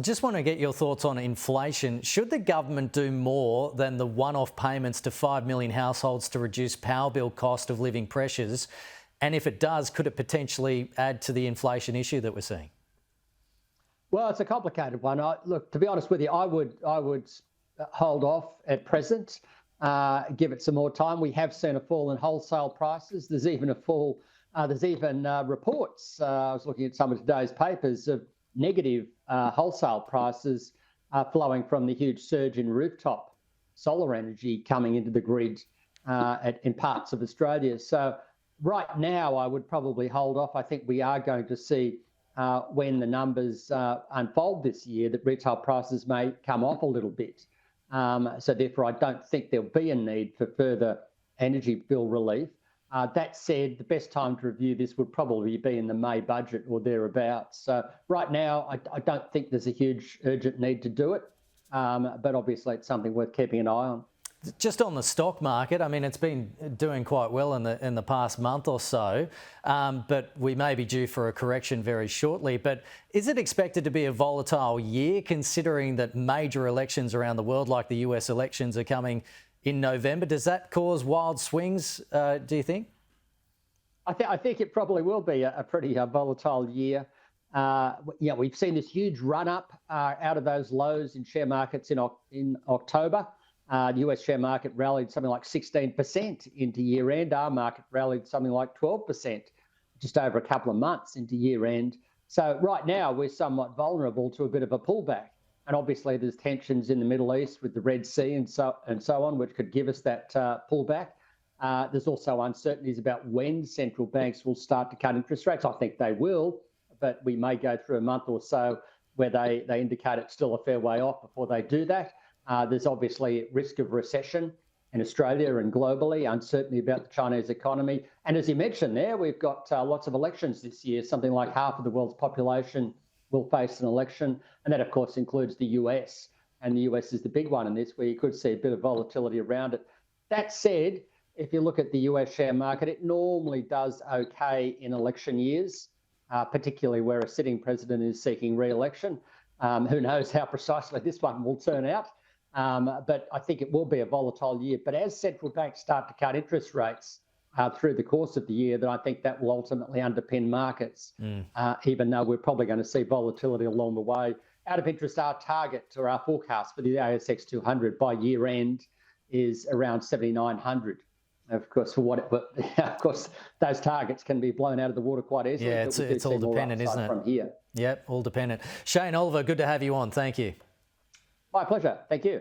Just want to get your thoughts on inflation. Should the government do more than the one-off payments to 5 million households to reduce power bill cost of living pressures? And if it does, could it potentially add to the inflation issue that we're seeing? Well, it's a complicated one. Look, to be honest with you, I would hold off at present, give it some more time. We have seen a fall in wholesale prices. There's even a fall. There's even reports. I was looking at some of today's papers of negative wholesale prices flowing from the huge surge in rooftop solar energy coming into the grid in parts of Australia. So right now, I would probably hold off. I think we are going to see when the numbers unfold this year that retail prices may come off a little bit. So therefore, I don't think there'll be a need for further energy bill relief. That said, the best time to review this would probably be in the May budget or thereabouts. So right now, I don't think there's a huge urgent need to do it, but obviously it's something worth keeping an eye on. Just on the stock market, I mean, it's been doing quite well in the past month or so, but we may be due for a correction very shortly. But is it expected to be a volatile year, considering that major elections around the world, like the US elections, are coming in November? Does that cause wild swings, do you think? I think it probably will be a pretty volatile year. We've seen this huge run up out of those lows in share markets in October. The US share market rallied something like 16% into year end. Our market rallied something like 12% just over a couple of months into year end. So right now we're somewhat vulnerable to a bit of a pullback. And obviously there's tensions in the Middle East with the Red Sea and so on, which could give us that pullback. There's also uncertainties about when central banks will start to cut interest rates. I think they will, but we may go through a month or so where they indicate it's still a fair way off before they do that. There's obviously risk of recession in Australia and globally, uncertainty about the Chinese economy. And as you mentioned there, we've got lots of elections this year. Something like half of the world's population will face an election. And that, of course, includes the US. And the US is the big one in this, where you could see a bit of volatility around it. That said, if you look at the US share market, it normally does okay in election years, particularly where a sitting president is seeking re-election. Who knows how precisely this one will turn out. But I think it will be a volatile year. But as central banks start to cut interest rates through the course of the year, then I think that will ultimately underpin markets, even though we're probably going to see volatility along the way. Out of interest, our target or our forecast for the ASX 200 by year end is around 7,900. Of course, of course, those targets can be blown out of the water quite easily. Yeah, it's all dependent, isn't it? From here. Yep, all dependent. Shane Oliver, good to have you on. Thank you. My pleasure. Thank you.